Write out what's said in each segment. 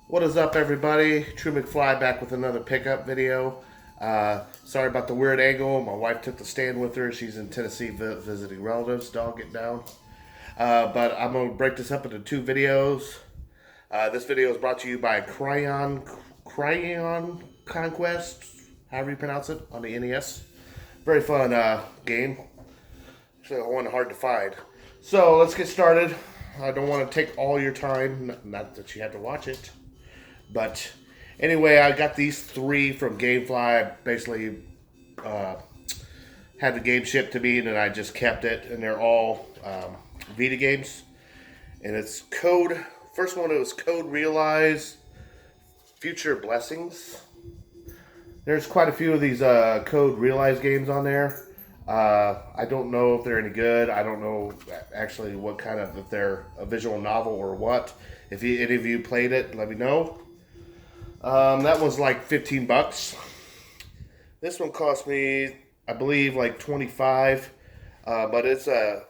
What is up, everybody? True McFly back with another pickup video. Sorry about the weird angle. My wife took the stand with her. She's in Tennessee visiting relatives. Dog, get down. But I'm going to break this up into two videos. This video is brought to you by Cryon Conquest, however you pronounce it, on the NES. Very fun game. Actually, one hard to find. So let's get started. I don't want to take all your time. Not that you have to watch it. But anyway, I got these three from GameFly. I basically had the game shipped to me, and I just kept it. And they're all Vita games. And it's Code. First one, it was Code Realize Future Blessings. There's quite a few of these Code Realize games on there. I don't know if they're any good. I don't know actually what kind of, if they're a visual novel or what. If any of you played it, let me know. That was like 15 bucks. This one cost me, I believe, like 25. But it's a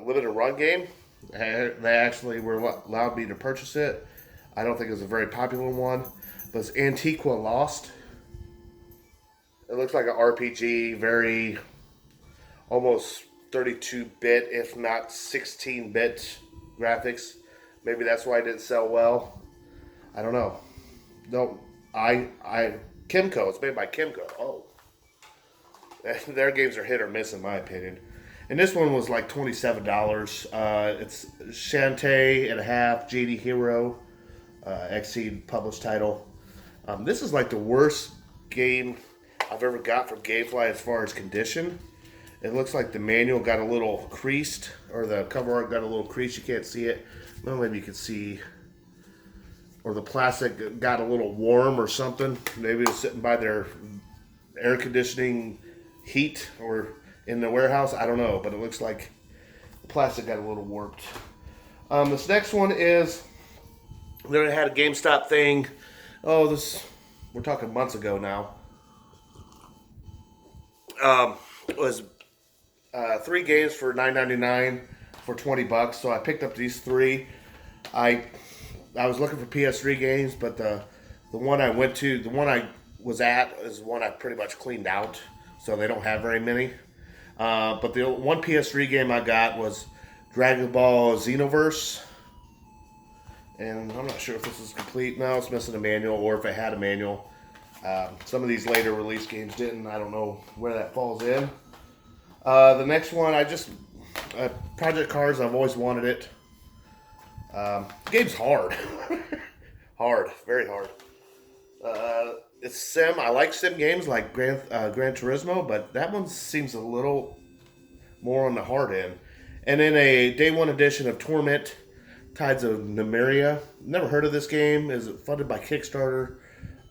limited run game. They actually were allowed me to purchase it. I don't think it was a very popular one. But it's Antiqua Lost. It looks like an RPG, very almost 32-bit, if not 16-bit graphics. Maybe that's why it didn't sell well. I don't know. No, Kimco. It's made by Kimco. Oh, their games are hit or miss in my opinion. And this one was like $27. It's Shantae and a half, JD Hero, Exceed published title. This is like the worst game I've ever got from GameFly as far as condition. It looks like the manual got a little creased, or the cover art got a little creased. You can't see it. Well, maybe you can see, or the plastic got a little warm or something. Maybe it was sitting by their air conditioning heat or in the warehouse. I don't know, but it looks like the plastic got a little warped. This next one is, they had a GameStop thing. Oh, we're talking months ago now. It was 3 games for $9.99 for 20 bucks. So I picked up these 3. I was looking for PS3 games, but the one I went to, the one I was at, is one I pretty much cleaned out. So they don't have very many. But the one PS3 game I got was Dragon Ball Xenoverse. And I'm not sure if this is complete. No, it's missing a manual, or if it had a manual. Some of these later release games didn't. I don't know where that falls in. The next one, Project Cars, I've always wanted it. The game's hard. Hard, very hard. It's sim. I like sim games like Gran Turismo, but that one seems a little more on the hard end. And then a day one edition of Torment, Tides of Nymeria. Never heard of this game. Is it funded by Kickstarter?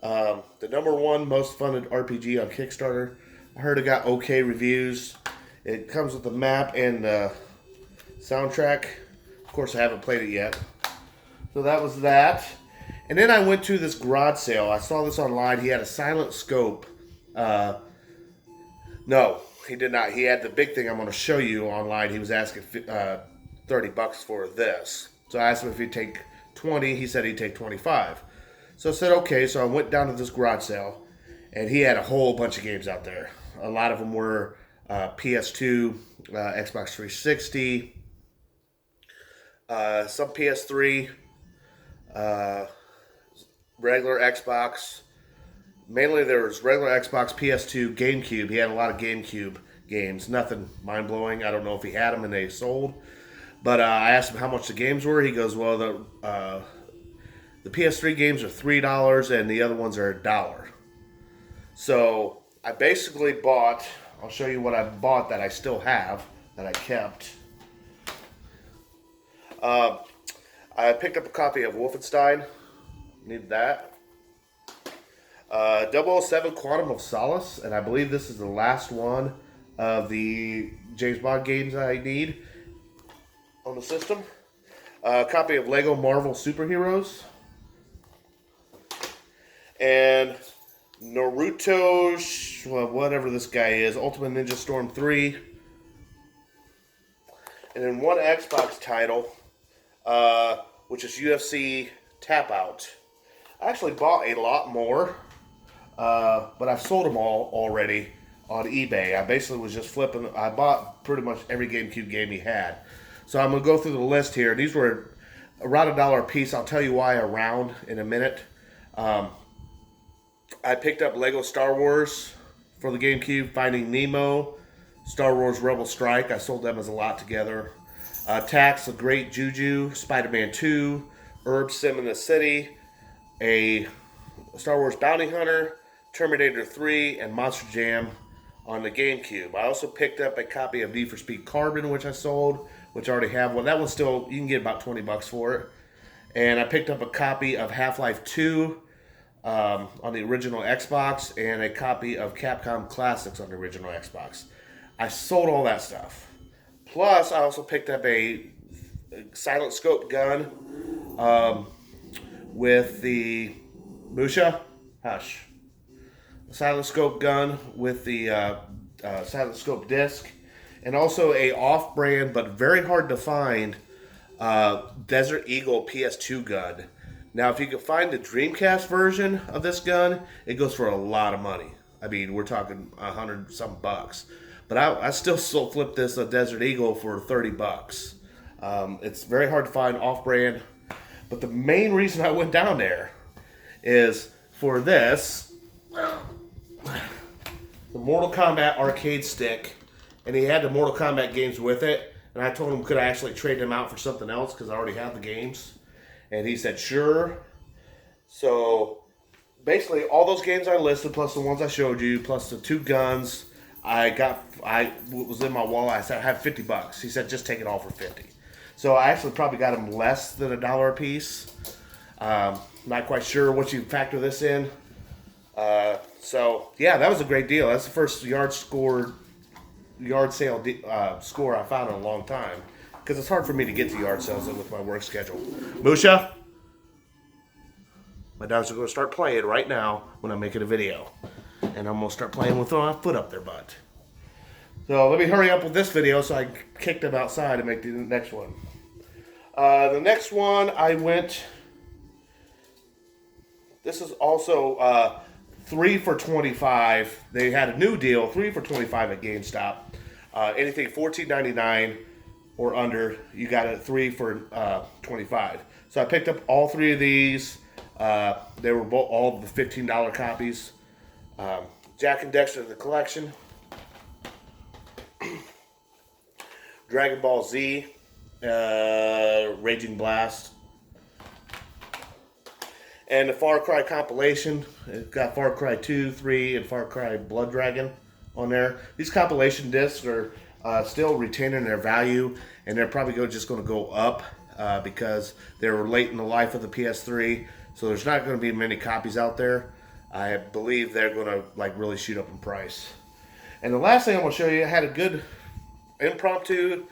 The #1 most funded RPG on Kickstarter. I heard it got okay reviews. It comes with the map and the soundtrack. Of course, I haven't played it yet. So that was that. And then I went to this garage sale. I saw this online. He had a silent scope. No, he did not. He had the big thing I'm going to show you online. He was asking 30 bucks for this. So I asked him if he'd take 20. He said he'd take 25. So I said, okay. So I went down to this garage sale, and he had a whole bunch of games out there. A lot of them were PS2, Xbox 360, some PS3, regular Xbox. Mainly there was regular Xbox, PS2, GameCube. He had a lot of GameCube games. Nothing mind-blowing. I don't know if he had them and they sold. But I asked him how much the games were. He goes, well, the PS3 games are $3 and the other ones are $1. So I basically bought, I'll show you what I bought that I still have, that I kept. I picked up a copy of Wolfenstein. Need that. 007 Quantum of Solace, and I believe this is the last one of the James Bond games I need on the system. A copy of Lego Marvel Superheroes. And Naruto, whatever this guy is, Ultimate Ninja Storm 3. And then one Xbox title, which is UFC Tap Out. I actually bought a lot more, but I sold them all already on eBay. I basically was just flipping. I bought pretty much every GameCube game he had. So I'm going to go through the list here. These were around $1 a piece. I'll tell you why around in a minute. I picked up Lego Star Wars for the GameCube, Finding Nemo, Star Wars Rebel Strike. I sold them as a lot together. Tax, The Great Juju, Spider-Man 2, Herb Sim in the City, a Star Wars Bounty Hunter, Terminator 3, and Monster Jam on the GameCube. I also picked up a copy of Need for Speed Carbon, which I sold, which I already have one. That one's still, you can get about 20 bucks for it. And I picked up a copy of Half-Life 2 on the original Xbox, and a copy of Capcom Classics on the original Xbox. I sold all that stuff. Plus, I also picked up a silent scope gun with the Musha, hush. A silent scope gun with the silent scope disc, and also a off-brand but very hard to find Desert Eagle PS2 gun. Now, if you can find the Dreamcast version of this gun, it goes for a lot of money. I mean, we're talking 100 some bucks. But I still flip this Desert Eagle for 30 bucks. It's very hard to find off-brand. But the main reason I went down there is for this, the Mortal Kombat arcade stick. And he had the Mortal Kombat games with it. And I told him, could I actually trade them out for something else? Because I already have the games. And he said, sure. So, basically, all those games I listed, plus the ones I showed you, plus the 2 guns, I was in my wallet. I said, I have 50 bucks. He said, just take it all for 50. So, I actually probably got them less than $1 a piece. Not quite sure what you factor this in. So, yeah, that was a great deal. That's the first yard sale score I found in a long time. Because it's hard for me to get to yard sales with my work schedule. Musha, my dogs are going to start playing right now when I'm making a video. And I'm going to start playing with my foot up their butt. So let me hurry up with this video so I can kick them outside and make the next one. The next one I went... This is also 3 for $25. They had a new deal, 3 for $25 at GameStop. Anything $14.99 or under, you got it 3 for $25. So I picked up all 3 of these. They were all the $15 copies. Jack and Dexter the Collection, Dragon Ball Z, Raging Blast, and the Far Cry compilation. It's got Far Cry 2, 3, and Far Cry Blood Dragon on there. These compilation discs are still retaining their value, and they're probably just going to go up because they were late in the life of the PS3, so there's not going to be many copies out there. I believe they're going to really shoot up in price. And the last thing I'm going to show you, I had a good impromptu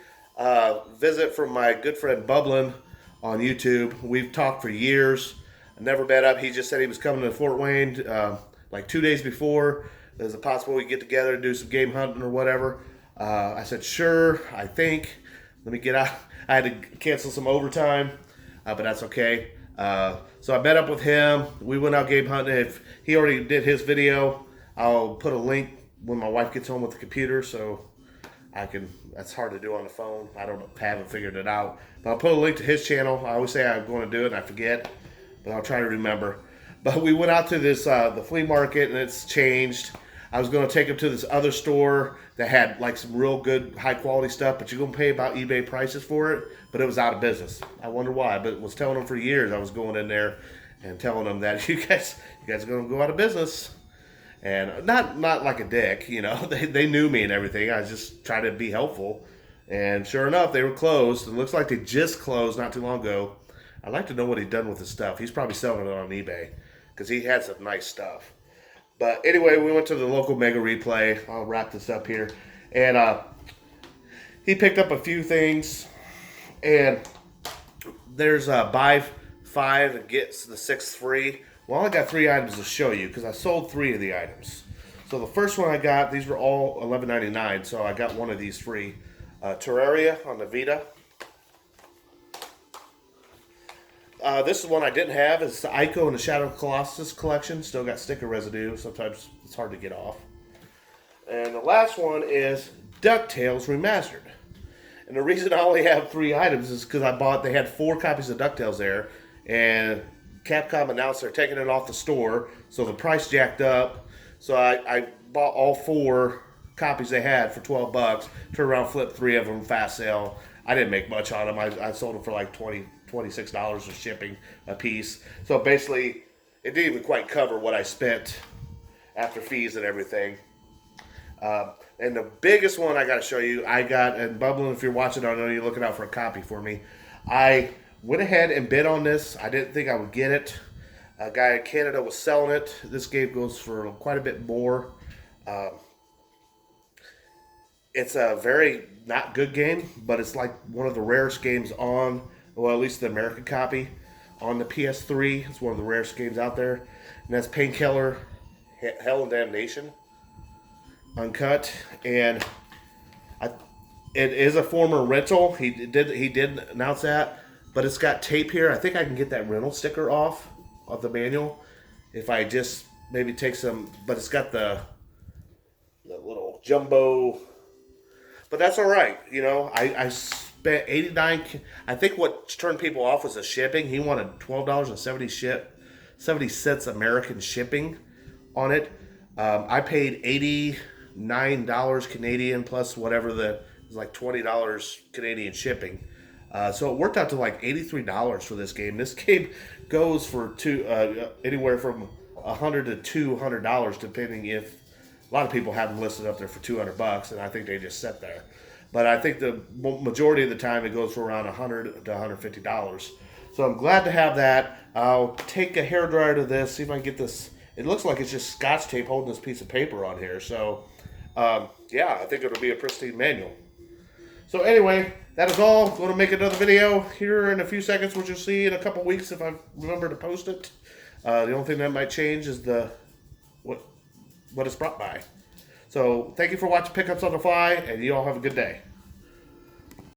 visit from my good friend Bubblun on YouTube. We've talked for years. I never met up. He just said he was coming to Fort Wayne 2 days before. There's a possibility we get together and do some game hunting or whatever. I said, sure, I think. Let me get out. I had to cancel some overtime, but that's okay. So I met up with him. We went out game hunting. If he already did his video, I'll put a link when my wife gets home with the computer, so I can. That's hard to do on the phone. Haven't figured it out. But I'll put a link to his channel. I always say I'm going to do it, and I forget, but I'll try to remember. But we went out to this the flea market, and it's changed. I was going to take him to this other store that had some real good high quality stuff, but you're going to pay about eBay prices for it, but it was out of business. I wonder why, but was telling them for years. I was going in there and telling them that you guys are going to go out of business. And not like a dick, they knew me and everything. I was just trying to be helpful. And sure enough, they were closed. It looks like they just closed not too long ago. I'd like to know what he's done with his stuff. He's probably selling it on eBay because he had some nice stuff. But anyway, we went to the local Mega Replay. I'll wrap this up here. And he picked up a few things. And there's buy 5 and gets the 6th free. Well, I got 3 items to show you because I sold 3 of the items. So the first one I got, these were all $11.99. So I got one of these free. Terraria on the Vita. This is one I didn't have. It's the Ico and the Shadow of Colossus collection. Still got sticker residue. Sometimes it's hard to get off. And the last one is DuckTales Remastered. And the reason I only have 3 items is because they had 4 copies of DuckTales there. And Capcom announced they're taking it off the store. So the price jacked up. So I bought all 4 copies they had for $12. Turned around, flipped 3 of them, fast sale. I didn't make much on them. I sold them for like $26 with shipping a piece. So basically, it didn't even quite cover what I spent after fees and everything. And the biggest one I got to show you, and Bubblun, if you're watching, I know you're looking out for a copy for me. I went ahead and bid on this. I didn't think I would get it. A guy in Canada was selling it. This game goes for quite a bit more. It's a very not good game, but it's like one of the rarest games on, well, at least the American copy, on the PS3. It's one of the rarest games out there. And that's Painkiller, Hell and Damnation, uncut. And it is a former rental. He did announce that, but it's got tape here. I think I can get that rental sticker off of the manual if I just maybe take some, but it's got the little jumbo. But that's all right, you know. I spent $89. I think what turned people off was the shipping. He wanted $12.70 American shipping on it. I paid $89 Canadian plus whatever it was like $20 Canadian shipping. So it worked out to like $83 for this game. This game goes for anywhere from $100 to $200, depending if. A lot of people have them listed up there for $200, and I think they just sit there. But I think the majority of the time it goes for around $100 to $150. So I'm glad to have that. I'll take a hairdryer to this, see if I can get this. It looks like it's just Scotch tape holding this piece of paper on here. So, yeah, I think it'll be a pristine manual. So anyway, that is all. I'm going to make another video here in a few seconds, which you'll see in a couple weeks if I remember to post it. The only thing that might change is what it's brought by. So thank you for watching Pickups on the Fly, and you all have a good day.